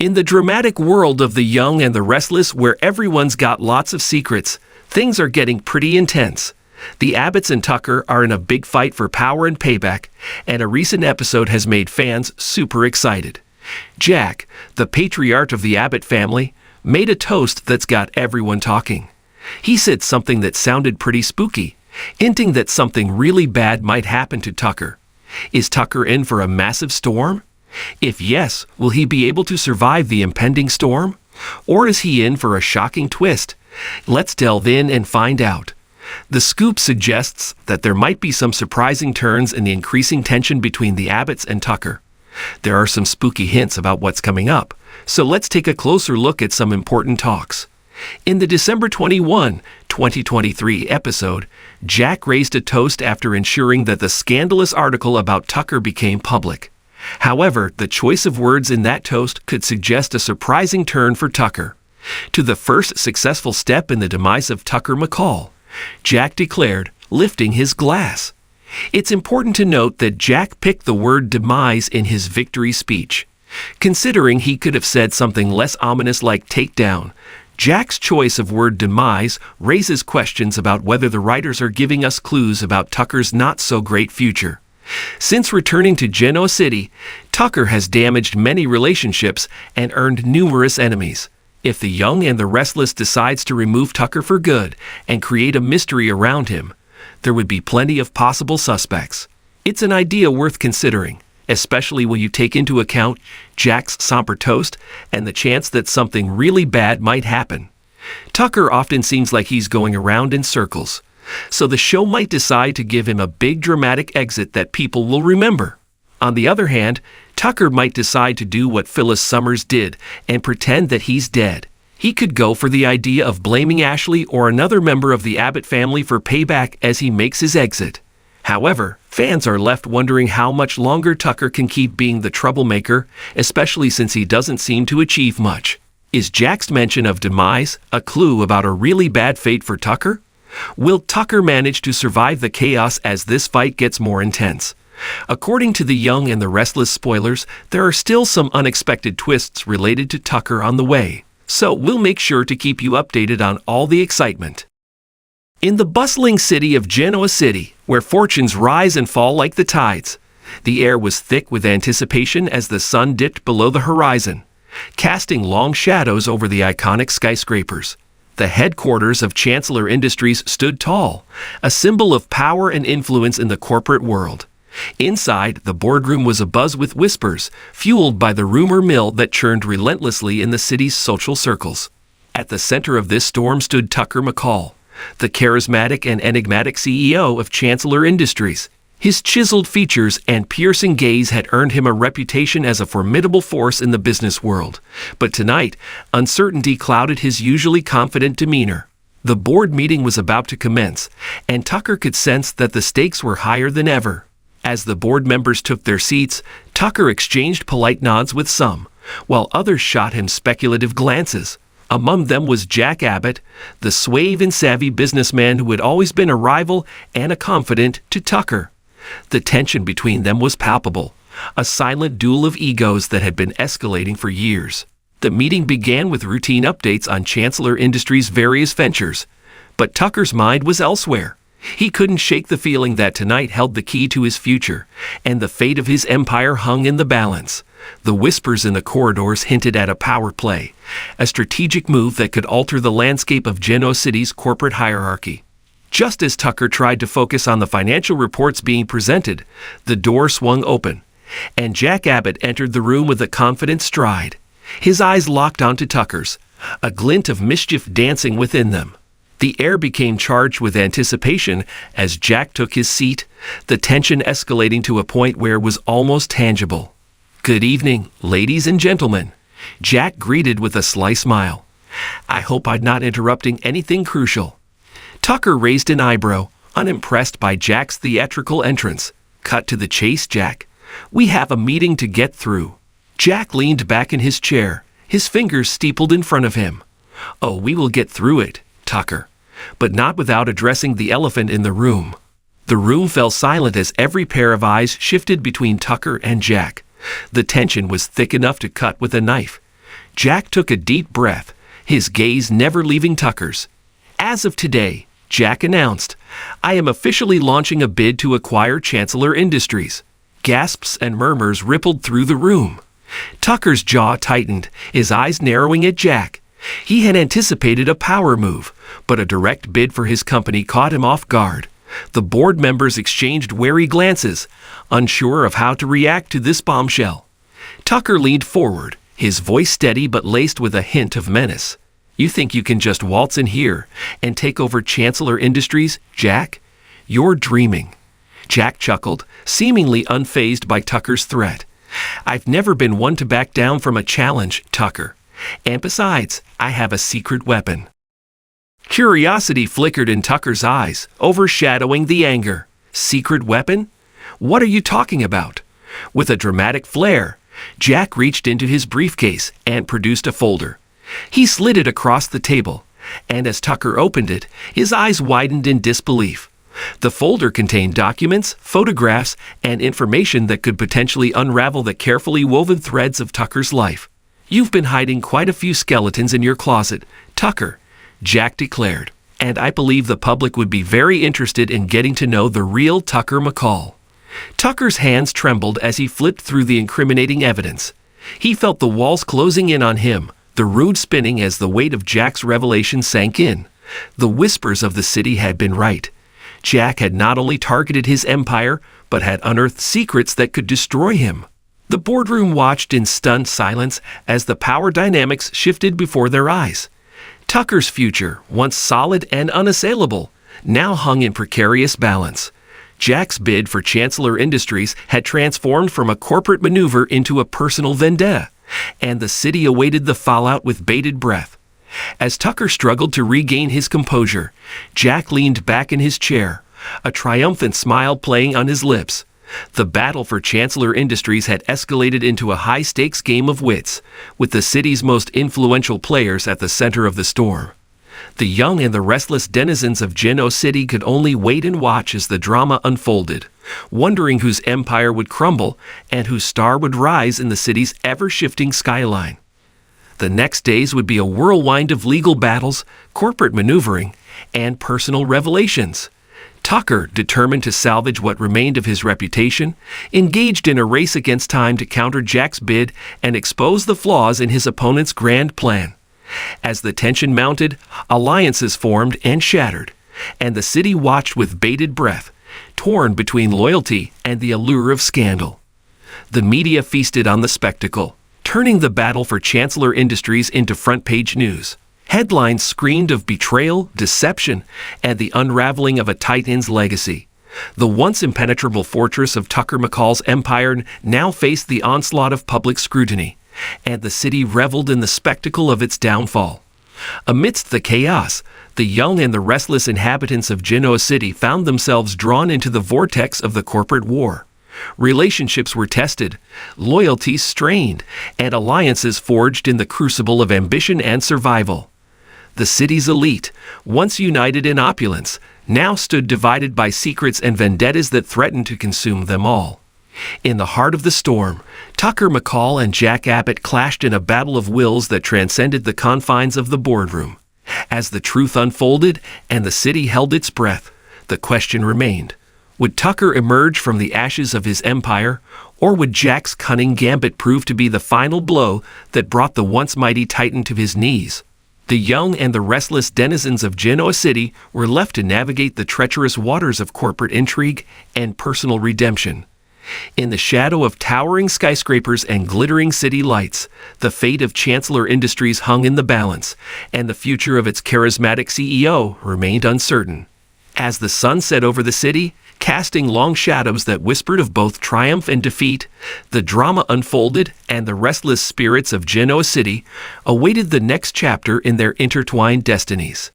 In the dramatic world of the young and the restless, where everyone's got lots of secrets, things are getting pretty intense. The Abbotts and Tucker are in a big fight for power and payback, and a recent episode has made fans super excited. Jack, the patriarch of the Abbott family, made a toast that's got everyone talking. He said something that sounded pretty spooky, hinting that something really bad might happen to Tucker. Is Tucker in for a massive storm? If yes, will he be able to survive the impending storm? Or is he in for a shocking twist? Let's delve in and find out. The scoop suggests that there might be some surprising turns in the increasing tension between the Abbotts and Tucker. There are some spooky hints about what's coming up, so let's take a closer look at some important talks. In the December 21, 2023 episode, Jack raised a toast after ensuring that the scandalous article about Tucker became public. However, the choice of words in that toast could suggest a surprising turn for Tucker. To the first successful step in the demise of Tucker McCall, Jack declared, lifting his glass. It's important to note that Jack picked the word demise in his victory speech. Considering he could have said something less ominous like takedown, Jack's choice of word demise raises questions about whether the writers are giving us clues about Tucker's not-so-great future. Since returning to Genoa City, Tucker has damaged many relationships and earned numerous enemies. If the young and the restless decides to remove Tucker for good and create a mystery around him, there would be plenty of possible suspects. It's an idea worth considering, especially when you take into account Jack's somber toast and the chance that something really bad might happen. Tucker often seems like he's going around in circles, so the show might decide to give him a big dramatic exit that people will remember. On the other hand, Tucker might decide to do what Phyllis Summers did and pretend that he's dead. He could go for the idea of blaming Ashley or another member of the Abbott family for payback as he makes his exit. However, fans are left wondering how much longer Tucker can keep being the troublemaker, especially since he doesn't seem to achieve much. Is Jack's mention of demise a clue about a really bad fate for Tucker? Will Tucker manage to survive the chaos as this fight gets more intense? According to the Young and the Restless spoilers, there are still some unexpected twists related to Tucker on the way, so we'll make sure to keep you updated on all the excitement. In the bustling city of Genoa City, where fortunes rise and fall like the tides, the air was thick with anticipation as the sun dipped below the horizon, casting long shadows over the iconic skyscrapers. The headquarters of Chancellor Industries stood tall, a symbol of power and influence in the corporate world. Inside, the boardroom was abuzz with whispers, fueled by the rumor mill that churned relentlessly in the city's social circles. At the center of this storm stood Tucker McCall, the charismatic and enigmatic CEO of Chancellor Industries. His chiseled features and piercing gaze had earned him a reputation as a formidable force in the business world. But tonight, uncertainty clouded his usually confident demeanor. The board meeting was about to commence, and Tucker could sense that the stakes were higher than ever. As the board members took their seats, Tucker exchanged polite nods with some, while others shot him speculative glances. Among them was Jack Abbott, the suave and savvy businessman who had always been a rival and a confidant to Tucker. The tension between them was palpable, a silent duel of egos that had been escalating for years. The meeting began with routine updates on Chancellor Industries' various ventures, but Tucker's mind was elsewhere. He couldn't shake the feeling that tonight held the key to his future, and the fate of his empire hung in the balance. The whispers in the corridors hinted at a power play, a strategic move that could alter the landscape of Genoa City's corporate hierarchy. Just as Tucker tried to focus on the financial reports being presented, the door swung open, and Jack Abbott entered the room with a confident stride. His eyes locked onto Tucker's, a glint of mischief dancing within them. The air became charged with anticipation as Jack took his seat, the tension escalating to a point where it was almost tangible. "Good evening, ladies and gentlemen," Jack greeted with a sly smile. "I hope I'm not interrupting anything crucial." Tucker raised an eyebrow, unimpressed by Jack's theatrical entrance. "Cut to the chase, Jack. We have a meeting to get through." Jack leaned back in his chair, his fingers steepled in front of him. "Oh, we will get through it, Tucker, but not without addressing the elephant in the room." The room fell silent as every pair of eyes shifted between Tucker and Jack. The tension was thick enough to cut with a knife. Jack took a deep breath, his gaze never leaving Tucker's. "As of today," Jack announced, "I am officially launching a bid to acquire Chancellor Industries." Gasps and murmurs rippled through the room. Tucker's jaw tightened, his eyes narrowing at Jack. He had anticipated a power move, but a direct bid for his company caught him off guard. The board members exchanged wary glances, unsure of how to react to this bombshell. Tucker leaned forward, his voice steady but laced with a hint of menace. "You think you can just waltz in here and take over Chancellor Industries, Jack? You're dreaming." Jack chuckled, seemingly unfazed by Tucker's threat. "I've never been one to back down from a challenge, Tucker. And besides, I have a secret weapon." Curiosity flickered in Tucker's eyes, overshadowing the anger. "Secret weapon? What are you talking about?" With a dramatic flair, Jack reached into his briefcase and produced a folder. He slid it across the table, and as Tucker opened it, his eyes widened in disbelief. The folder contained documents, photographs, and information that could potentially unravel the carefully woven threads of Tucker's life. "You've been hiding quite a few skeletons in your closet, Tucker," Jack declared, "and I believe the public would be very interested in getting to know the real Tucker McCall." Tucker's hands trembled as he flipped through the incriminating evidence. He felt the walls closing in on him, the room spinning as the weight of Jack's revelation sank in. The whispers of the city had been right. Jack had not only targeted his empire, but had unearthed secrets that could destroy him. The boardroom watched in stunned silence as the power dynamics shifted before their eyes. Tucker's future, once solid and unassailable, now hung in precarious balance. Jack's bid for Chancellor Industries had transformed from a corporate maneuver into a personal vendetta, and the city awaited the fallout with bated breath. As Tucker struggled to regain his composure, Jack leaned back in his chair, a triumphant smile playing on his lips. The battle for Chancellor Industries had escalated into a high-stakes game of wits, with the city's most influential players at the center of the storm. The young and the restless denizens of Geno City could only wait and watch as the drama unfolded, wondering whose empire would crumble and whose star would rise in the city's ever-shifting skyline. The next days would be a whirlwind of legal battles, corporate maneuvering, and personal revelations. Tucker, determined to salvage what remained of his reputation, engaged in a race against time to counter Jack's bid and expose the flaws in his opponent's grand plan. As the tension mounted, alliances formed and shattered, and the city watched with bated breath, torn between loyalty and the allure of scandal. The media feasted on the spectacle, turning the battle for Chancellor Industries into front-page news. Headlines screamed of betrayal, deception, and the unraveling of a titan's legacy. The once impenetrable fortress of Tucker McCall's empire now faced the onslaught of public scrutiny, and the city reveled in the spectacle of its downfall. Amidst the chaos, the young and the restless inhabitants of Geno City found themselves drawn into the vortex of the corporate war. Relationships were tested, loyalties strained, and alliances forged in the crucible of ambition and survival. The city's elite, once united in opulence, now stood divided by secrets and vendettas that threatened to consume them all. In the heart of the storm, Tucker McCall and Jack Abbott clashed in a battle of wills that transcended the confines of the boardroom. As the truth unfolded and the city held its breath, the question remained: would Tucker emerge from the ashes of his empire, or would Jack's cunning gambit prove to be the final blow that brought the once mighty titan to his knees? The young and the restless denizens of Geno City were left to navigate the treacherous waters of corporate intrigue and personal redemption. In the shadow of towering skyscrapers and glittering city lights, the fate of Chancellor Industries hung in the balance, and the future of its charismatic CEO remained uncertain. As the sun set over the city, casting long shadows that whispered of both triumph and defeat, the drama unfolded, and the restless spirits of Geno City awaited the next chapter in their intertwined destinies.